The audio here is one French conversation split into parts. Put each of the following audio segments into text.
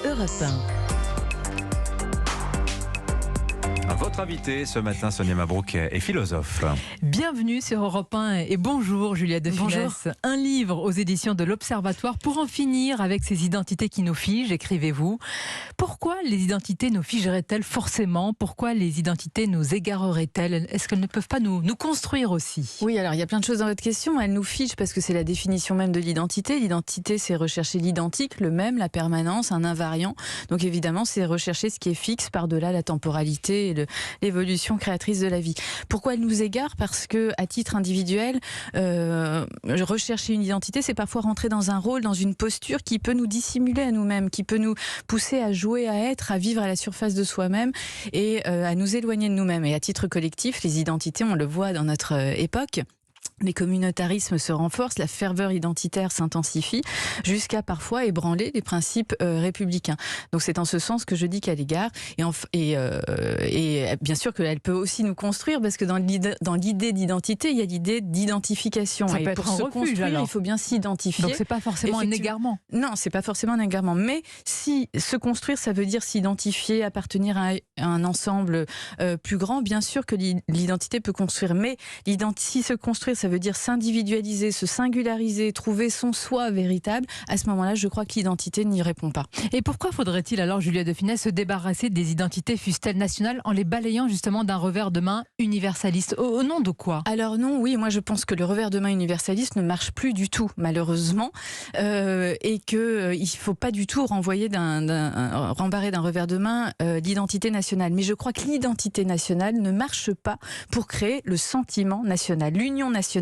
Europe 1. Votre invité ce matin, Sonia Mabrouk, est philosophe. Bienvenue sur Europe 1 et bonjour Julia de Funès. Un livre aux éditions de l'Observatoire pour en finir avec ces identités qui nous figent, écrivez-vous. Pourquoi les identités nous figeraient-elles forcément? Pourquoi les identités nous égareraient-elles? Est-ce qu'elles ne peuvent pas nous construire aussi? Oui, alors il y a plein de choses dans votre question. Elles nous figent parce que c'est la définition même de l'identité. L'identité, c'est rechercher l'identique, le même, la permanence, un invariant. Donc évidemment, c'est rechercher ce qui est fixe par-delà la temporalité et l'évolution créatrice de la vie. Pourquoi elle nous égare? Parce que, à titre individuel, rechercher une identité, c'est parfois rentrer dans un rôle, dans une posture qui peut nous dissimuler à nous-mêmes, qui peut nous pousser à jouer, à être, à vivre à la surface de soi-même et à nous éloigner de nous-mêmes. Et à titre collectif, les identités, on le voit dans notre époque, les communautarismes se renforcent, la ferveur identitaire s'intensifie, jusqu'à parfois ébranler les principes républicains. Donc c'est en ce sens que je dis qu'elle égare. Et bien sûr qu'elle peut aussi nous construire, parce que dans l'idée d'identité, il y a l'idée d'identification. Ça et peut pour être un se refuge, construire, alors. il faut bien s'identifier. Donc c'est pas forcément un égarement. Non, c'est pas forcément un égarement. Mais si se construire, ça veut dire s'identifier, appartenir à un ensemble plus grand, bien sûr que l'identité peut construire. Mais si se construire, ça veut dire s'individualiser, se singulariser, trouver son soi véritable. À ce moment-là, je crois que l'identité n'y répond pas. Et pourquoi faudrait-il alors, Julia de Funès, se débarrasser des identités fussent-elles nationales en les balayant justement d'un revers de main universaliste? Au nom de quoi? Alors non, oui, moi je pense que le revers de main universaliste ne marche plus du tout, malheureusement, et qu'il ne faut pas du tout rembarrer d'un revers de main l'identité nationale. Mais je crois que l'identité nationale ne marche pas pour créer le sentiment national. L'union nationale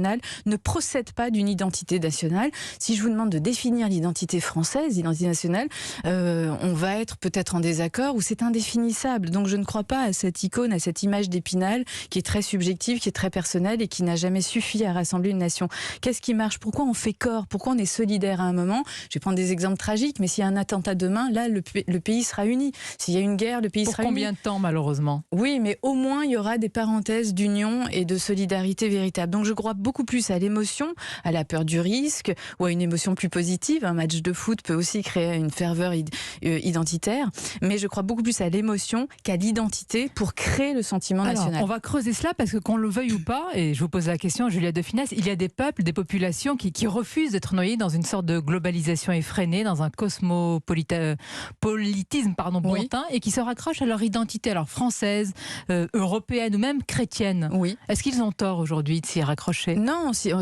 ne procède pas d'une identité nationale. Si je vous demande de définir l'identité française, l'identité nationale, on va être peut-être en désaccord ou c'est indéfinissable. Donc je ne crois pas à cette icône, à cette image d'Épinal qui est très subjective, qui est très personnelle et qui n'a jamais suffi à rassembler une nation. Qu'est-ce qui marche? Pourquoi on fait corps? Pourquoi on est solidaire à un moment? Je vais prendre des exemples tragiques, mais s'il y a un attentat demain, là, le pays sera uni. S'il y a une guerre, le pays sera uni. Pour combien de temps, malheureusement? Oui, mais au moins, il y aura des parenthèses d'union et de solidarité véritable. Donc je crois beaucoup plus à l'émotion, à la peur du risque ou à une émotion plus positive. Un match de foot peut aussi créer une ferveur identitaire, mais je crois beaucoup plus à l'émotion qu'à l'identité pour créer le sentiment national. On va creuser cela parce que qu'on le veuille ou pas, et je vous pose la question, Julia de Funès, il y a des peuples, des populations qui refusent d'être noyés dans une sorte de globalisation effrénée, dans un cosmopolitisme bontain, et qui se raccrochent à leur identité, alors française, européenne ou même chrétienne. Oui. Est-ce qu'ils ont tort aujourd'hui de s'y raccrocher? Non, c'est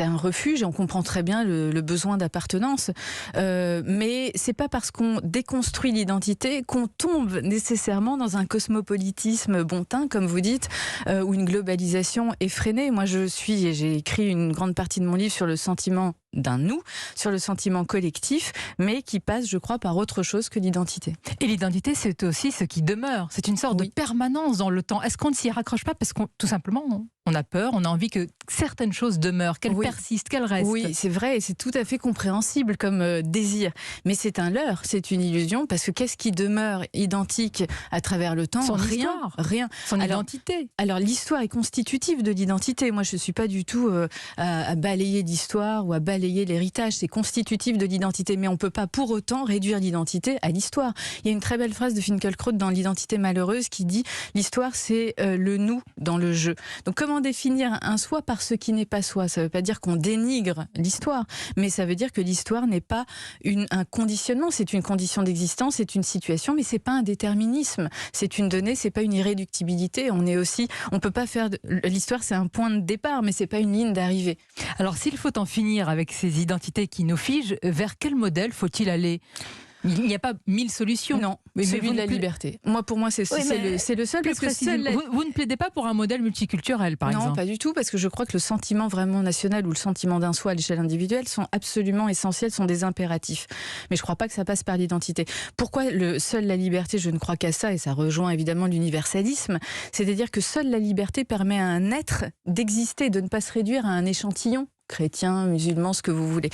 un refuge et on comprend très bien le besoin d'appartenance. Mais c'est pas parce qu'on déconstruit l'identité qu'on tombe nécessairement dans un cosmopolitisme bontain, comme vous dites, ou une globalisation effrénée. Moi, j'ai écrit une grande partie de mon livre sur le sentiment d'un nous, sur le sentiment collectif, mais qui passe, je crois, par autre chose que l'identité. Et l'identité, c'est aussi ce qui demeure. C'est une sorte de permanence dans le temps. Est-ce qu'on ne s'y raccroche pas parce qu'on, tout simplement, on a peur, on a envie que certaines choses demeurent, qu'elles persistent, qu'elles restent? Oui, c'est vrai et c'est tout à fait compréhensible comme désir. Mais c'est un leurre, c'est une illusion, parce que qu'est-ce qui demeure identique à travers le temps? Rien. Son identité. Alors l'histoire est constitutive de l'identité. Moi, je ne suis pas du tout à balayer l'histoire ou à balayer l'héritage. C'est constitutif de l'identité. Mais on ne peut pas pour autant réduire l'identité à l'histoire. Il y a une très belle phrase de Finkielkraut dans L'identité malheureuse qui dit « L'histoire, c'est le nous dans le jeu ». Donc comment définir un soi par ce qui n'est pas soi? Ça ne veut pas dire qu'on dénigre l'histoire, mais ça veut dire que l'histoire n'est pas un conditionnement, c'est une condition d'existence, c'est une situation, mais c'est pas un déterminisme, c'est une donnée, c'est pas une irréductibilité. On peut pas faire l'histoire, c'est un point de départ, mais c'est pas une ligne d'arrivée. Alors s'il faut en finir avec ces identités qui nous figent, vers quel modèle faut-il aller? Il n'y a pas 1000 solutions. Non, mais celui de la liberté. Pour moi, c'est le seul. Parce que vous ne plaidez pas pour un modèle multiculturel, par exemple? Non, pas du tout, parce que je crois que le sentiment vraiment national ou le sentiment d'un soi à l'échelle individuelle sont absolument essentiels, sont des impératifs. Mais je ne crois pas que ça passe par l'identité. Pourquoi seule la liberté? Je ne crois qu'à ça, et ça rejoint évidemment l'universalisme. C'est-à-dire que seule la liberté permet à un être d'exister, de ne pas se réduire à un échantillon chrétien, musulman, ce que vous voulez.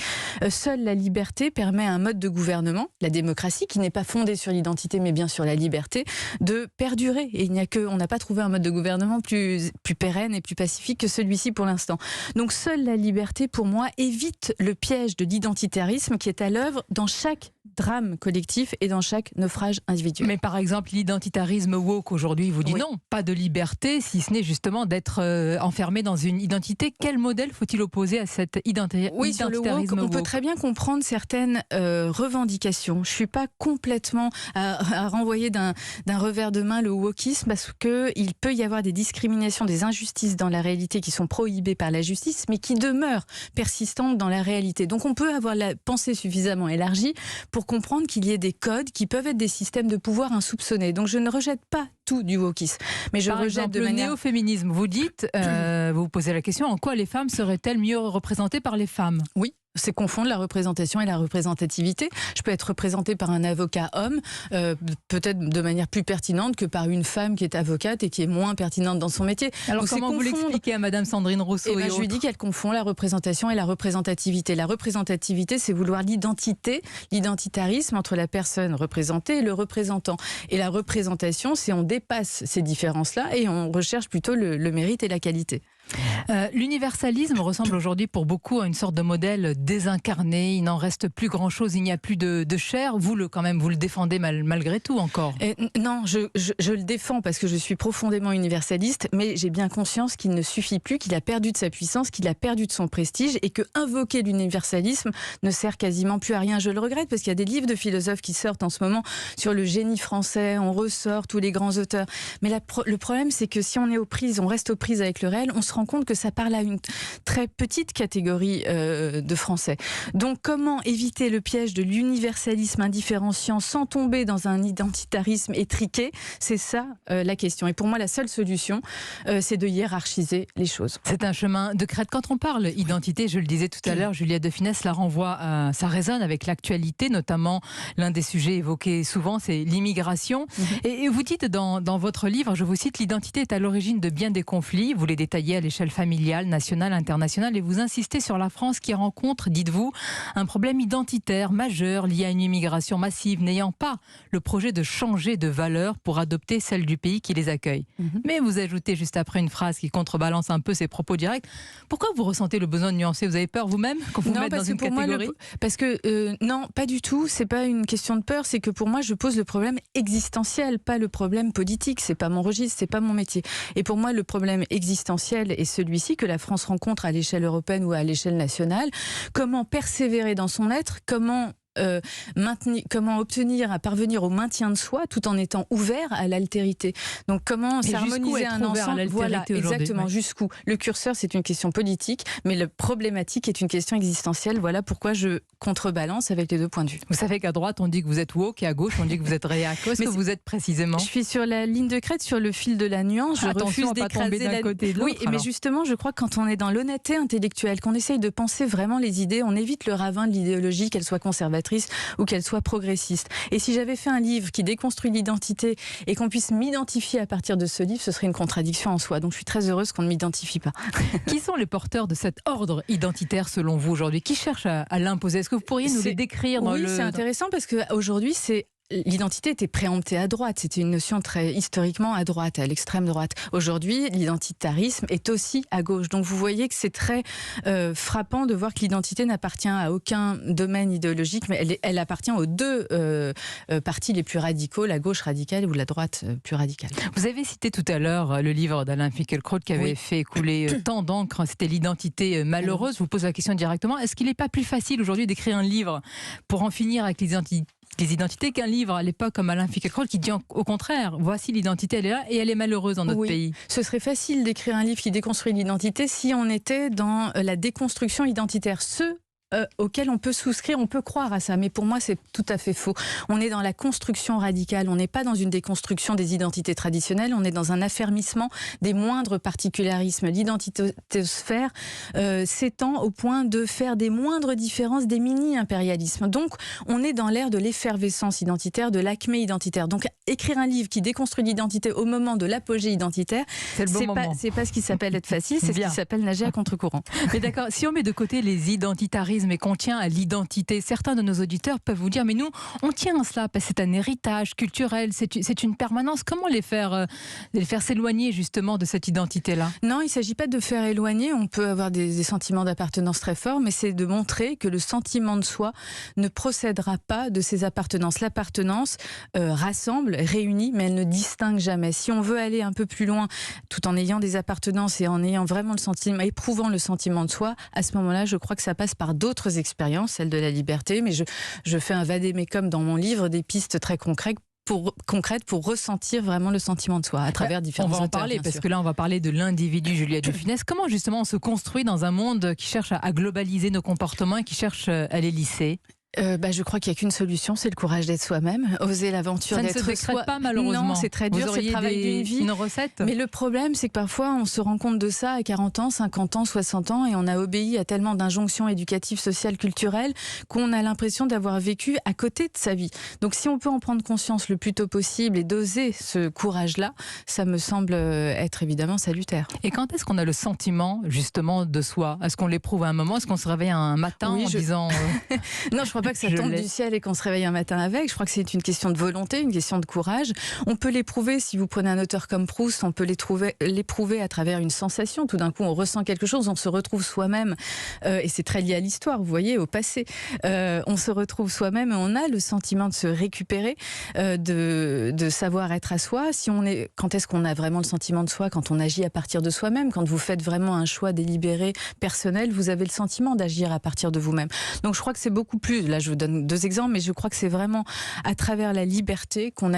Seule la liberté permet un mode de gouvernement, la démocratie, qui n'est pas fondée sur l'identité, mais bien sur la liberté, de perdurer. Et on n'a pas trouvé un mode de gouvernement plus pérenne et plus pacifique que celui-ci pour l'instant. Donc seule la liberté, pour moi, évite le piège de l'identitarisme qui est à l'œuvre dans chaque drame collectif et dans chaque naufrage individuel. Mais par exemple, l'identitarisme woke aujourd'hui vous dit non, pas de liberté, si ce n'est justement d'être enfermé dans une identité. Quel modèle faut-il opposer à cet Oui, sur le woke, on peut très bien comprendre certaines revendications. Je ne suis pas complètement à renvoyer d'un revers de main le wokisme, parce qu'il peut y avoir des discriminations, des injustices dans la réalité qui sont prohibées par la justice, mais qui demeurent persistantes dans la réalité. Donc on peut avoir la pensée suffisamment élargie pour comprendre qu'il y ait des codes qui peuvent être des systèmes de pouvoir insoupçonnés. Donc je ne rejette pas tout du wokisme, mais je rejette de manière... Le néo-féminisme, vous dites, vous vous posez la question, en quoi les femmes seraient-elles mieux représentées par les femmes ? Oui. C'est confondre la représentation et la représentativité. Je peux être représentée par un avocat homme, peut-être de manière plus pertinente que par une femme qui est avocate et qui est moins pertinente dans son métier. Alors donc comment vous l'expliquez à Madame Sandrine Rousseau je lui dis qu'elle confond la représentation et la représentativité. La représentativité, c'est vouloir l'identité, l'identitarisme entre la personne représentée et le représentant. Et la représentation, c'est on dépasse ces différences-là et on recherche plutôt le mérite et la qualité. L'universalisme ressemble aujourd'hui pour beaucoup à une sorte de modèle désincarné. Il n'en reste plus grand-chose, il n'y a plus de chair. Vous le défendez malgré tout encore. Non, je le défends parce que je suis profondément universaliste, mais j'ai bien conscience qu'il ne suffit plus, qu'il a perdu de sa puissance, qu'il a perdu de son prestige et que invoquer l'universalisme ne sert quasiment plus à rien. Je le regrette parce qu'il y a des livres de philosophes qui sortent en ce moment sur le génie français, on ressort tous les grands auteurs. Mais le problème, c'est que si on reste aux prises avec le réel, on se rend compte que ça parle à une très petite catégorie de Français. Donc comment éviter le piège de l'universalisme indifférenciant sans tomber dans un identitarisme étriqué? C'est ça la question. Et pour moi, la seule solution, c'est de hiérarchiser les choses. C'est un chemin de crête. Quand on parle identité, je le disais tout à l'heure, Juliette de Finesse la renvoie, ça résonne avec l'actualité, notamment l'un des sujets évoqués souvent, c'est l'immigration. Et vous dites dans votre livre, je vous cite, l'identité est à l'origine de bien des conflits. Vous les détaillez à l'échelle familiale, nationale, internationale, et vous insistez sur la France qui rencontre, dites-vous, un problème identitaire majeur lié à une immigration massive, n'ayant pas le projet de changer de valeur pour adopter celle du pays qui les accueille. Mais vous ajoutez juste après une phrase qui contrebalance un peu ces propos directs. Pourquoi vous ressentez le besoin de nuancer? Vous avez peur vous-même qu'on vous mette dans une catégorie? Parce que non, pas du tout. C'est pas une question de peur. C'est que pour moi, je pose le problème existentiel, pas le problème politique. C'est pas mon registre, c'est pas mon métier. Et pour moi, le problème existentiel est celui-ci que la France rencontre à l'échelle européenne ou à l'échelle nationale. Comment persévérer dans son être? Comment parvenir au maintien de soi tout en étant ouvert à l'altérité. Donc comment s'harmoniser un ensemble, voilà, exactement, jusqu'où. Le curseur, c'est une question politique, mais la problématique est une question existentielle. Voilà pourquoi je contrebalance avec les deux points de vue. Vous savez qu'à droite, on dit que vous êtes woke et à gauche, on dit que vous êtes réac. Qu'est-ce que vous êtes précisément? Je suis sur la ligne de crête, sur le fil de la nuance. Je refuse d'écraser d'un côté et de l'autre. Oui, mais justement, je crois que quand on est dans l'honnêteté intellectuelle, qu'on essaye de penser vraiment les idées, on évite le ravin de l'idéologie, qu'elle soit conservatrice ou qu'elle soit progressiste. Et si j'avais fait un livre qui déconstruit l'identité et qu'on puisse m'identifier à partir de ce livre, ce serait une contradiction en soi. Donc je suis très heureuse qu'on ne m'identifie pas. Qui sont les porteurs de cet ordre identitaire selon vous aujourd'hui? Qui cherche à l'imposer? Est-ce que vous pourriez nous les décrire c'est intéressant parce qu'aujourd'hui, l'identité était préemptée à droite. C'était une notion très historiquement à droite, à l'extrême droite. Aujourd'hui, l'identitarisme est aussi à gauche. Donc vous voyez que c'est très frappant de voir que l'identité n'appartient à aucun domaine idéologique, mais elle appartient aux deux partis les plus radicaux, la gauche radicale ou la droite plus radicale. Vous avez cité tout à l'heure le livre d'Alain Finkielkraut qui avait fait couler tant d'encre. C'était l'identité malheureuse. Je vous pose la question directement. Est-ce qu'il n'est pas plus facile aujourd'hui d'écrire un livre pour en finir avec les identités qu'un livre à l'époque comme Alain Finkielkraut qui dit au contraire, voici l'identité, elle est là et elle est malheureuse dans notre pays? Ce serait facile d'écrire un livre qui déconstruit l'identité si on était dans la déconstruction identitaire. Auquel on peut souscrire, on peut croire à ça, mais pour moi c'est tout à fait faux. On est dans la construction radicale, on n'est pas dans une déconstruction des identités traditionnelles, on est dans un affermissement des moindres particularismes. L'identitosphère s'étend au point de faire des moindres différences des mini-impérialismes. Donc on est dans l'ère de l'effervescence identitaire, de l'acmé identitaire. Donc écrire un livre qui déconstruit l'identité au moment de l'apogée identitaire, c'est pas ce qui s'appelle être facile, c'est ce qui s'appelle nager à contre-courant. Mais d'accord, si on met de côté les identitarismes et qu'on tient à l'identité, certains de nos auditeurs peuvent vous dire, mais nous, on tient à cela, parce que c'est un héritage culturel, c'est une permanence. Comment les faire s'éloigner justement de cette identité-là? Non, il ne s'agit pas de faire éloigner, on peut avoir des sentiments d'appartenance très forts, mais c'est de montrer que le sentiment de soi ne procédera pas de ces appartenances. L'appartenance rassemble, réunit, mais elle ne distingue jamais. Si on veut aller un peu plus loin, tout en ayant des appartenances et en ayant vraiment le sentiment, éprouvant le sentiment de soi, à ce moment-là, je crois que ça passe par d'autres expériences, celle de la liberté, mais je fais un vadémécum dans mon livre, des pistes très concrètes pour ressentir vraiment le sentiment de soi à travers différents auteurs. On va en parler parce que là on va parler de l'individu Juliette de Funès. Comment justement on se construit dans un monde qui cherche à globaliser nos comportements et qui cherche à les lisser? Je crois qu'il n'y a qu'une solution, c'est le courage d'être soi-même, oser l'aventure d'être soi. Ça ne se décrète pas malheureusement. Non, c'est très dur, c'est le travail d'une vie. Une recette. Mais le problème, c'est que parfois on se rend compte de ça à 40 ans, 50 ans, 60 ans et on a obéi à tellement d'injonctions éducatives, sociales, culturelles qu'on a l'impression d'avoir vécu à côté de sa vie. Donc si on peut en prendre conscience le plus tôt possible et d'oser ce courage-là, ça me semble être évidemment salutaire. Et quand est-ce qu'on a le sentiment justement de soi? Est-ce qu'on l'éprouve à un moment? Est-ce qu'on se réveille un matin en disant... Non, je crois pas que ça tombe du ciel et qu'on se réveille un matin avec. Je crois que c'est une question de volonté, une question de courage. On peut l'éprouver, si vous prenez un auteur comme Proust, on peut l'éprouver à travers une sensation. Tout d'un coup, on ressent quelque chose, on se retrouve soi-même. Et c'est très lié à l'histoire, vous voyez, au passé. On se retrouve soi-même et on a le sentiment de se récupérer, de savoir être à soi. Quand est-ce qu'on a vraiment le sentiment de soi? Quand on agit à partir de soi-même. Quand vous faites vraiment un choix délibéré, personnel, vous avez le sentiment d'agir à partir de vous-même. Donc je crois que c'est beaucoup plus... Là, je vous donne 2 exemples, mais je crois que c'est vraiment à travers la liberté qu'on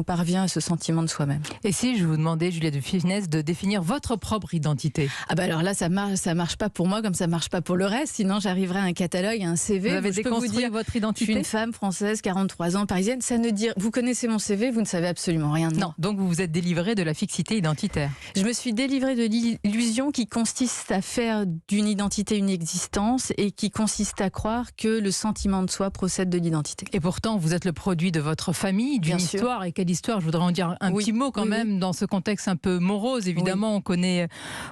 parvient à ce sentiment de soi-même. Et si je vous demandais, Juliette de Funès, de définir votre propre identité? Alors là, ça marche pas pour moi comme ça marche pas pour le reste, sinon j'arriverai à un catalogue, à un CV. Vous avez déconstruit votre identité? Je suis une femme française, 43 ans, parisienne. Vous connaissez mon CV, vous ne savez absolument rien de moi. Non, donc vous vous êtes délivrée de la fixité identitaire. Je me suis délivrée de l'illusion qui consiste à faire d'une identité une existence et qui consiste à croire que le sentiment de soi procède de l'identité. Et pourtant, vous êtes le produit de votre famille, d'une histoire. Et quelle histoire? Je voudrais en dire un petit mot quand même dans ce contexte un peu morose. Évidemment, on connaît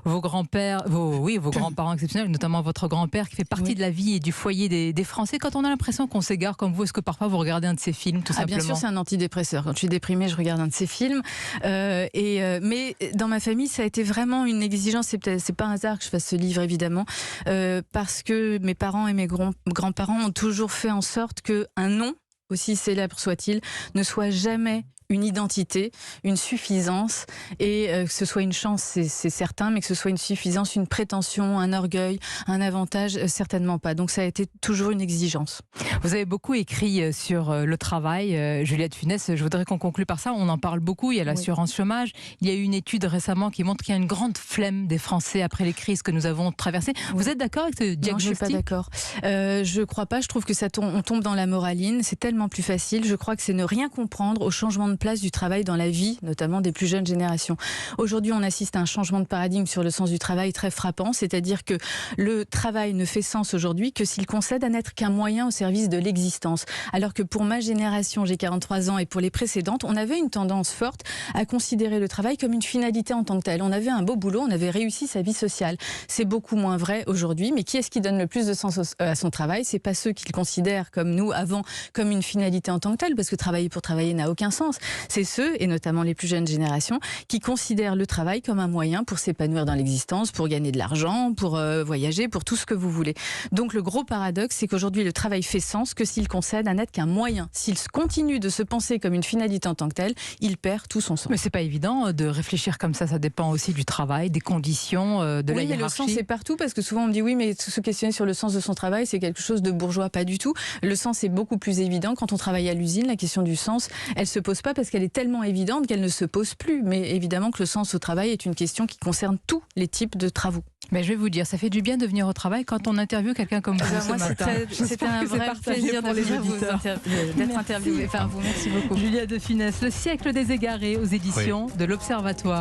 vos grands-pères, vos grands-parents exceptionnels, notamment votre grand-père qui fait partie de la vie et du foyer des Français. Quand on a l'impression qu'on s'égare comme vous, est-ce que parfois vous regardez un de ces films tout simplement? Bien sûr, c'est un antidépresseur. Quand je suis déprimée, je regarde un de ces films. Mais dans ma famille, ça a été vraiment une exigence. C'est pas un hasard que je fasse ce livre, évidemment, parce que mes parents et mes grands-parents ont toujours fait en sorte qu'un nom, aussi célèbre soit-il, ne soit jamais une identité, une suffisance, et que ce soit une chance, c'est certain, mais que ce soit une suffisance, une prétention, un orgueil, un avantage, certainement pas. Donc ça a été toujours une exigence. Vous avez beaucoup écrit sur le travail, Juliette Funès. Je voudrais qu'on conclue par ça. On en parle beaucoup. Il y a l'assurance chômage. Il y a eu une étude récemment qui montre qu'il y a une grande flemme des Français après les crises que nous avons traversées. Vous êtes d'accord avec ce diagnostic? Non, je suis pas d'accord. Je crois pas. Je trouve que on tombe dans la moraline. C'est tellement plus facile. Je crois que c'est ne rien comprendre au changement de place du travail dans la vie, notamment des plus jeunes générations. Aujourd'hui, on assiste à un changement de paradigme sur le sens du travail très frappant, c'est-à-dire que le travail ne fait sens aujourd'hui que s'il concède à n'être qu'un moyen au service de l'existence. Alors que pour ma génération, j'ai 43 ans, et pour les précédentes, on avait une tendance forte à considérer le travail comme une finalité en tant que telle. On avait un beau boulot, on avait réussi sa vie sociale. C'est beaucoup moins vrai aujourd'hui, mais qui est-ce qui donne le plus de sens à son travail? C'est pas ceux qui le considèrent comme nous avant, comme une finalité en tant que telle, parce que travailler pour travailler n'a aucun sens. C'est ceux, et notamment les plus jeunes générations, qui considèrent le travail comme un moyen pour s'épanouir dans l'existence, pour gagner de l'argent, pour voyager, pour tout ce que vous voulez. Donc le gros paradoxe, c'est qu'aujourd'hui le travail fait sens que s'il concède à n'être qu'un moyen. S'il continue de se penser comme une finalité en tant que telle, il perd tout son sens. Mais c'est pas évident de réfléchir comme ça dépend aussi du travail, des conditions, de la hiérarchie. Oui, le sens c'est partout, parce que souvent on me dit oui, mais se questionner sur le sens de son travail, c'est quelque chose de bourgeois, pas du tout. Le sens est beaucoup plus évident. Quand on travaille à l'usine, la question du sens, elle se pose pas parce qu'elle est tellement évidente qu'elle ne se pose plus. Mais évidemment que le sens au travail est une question qui concerne tous les types de travaux. Mais je vais vous dire, ça fait du bien de venir au travail quand on interviewe quelqu'un comme vous ce matin. C'était un vrai plaisir d'être interviewée par vous. Merci beaucoup. Juliette de Funès, Le siècle des égarés aux éditions de l'Observatoire.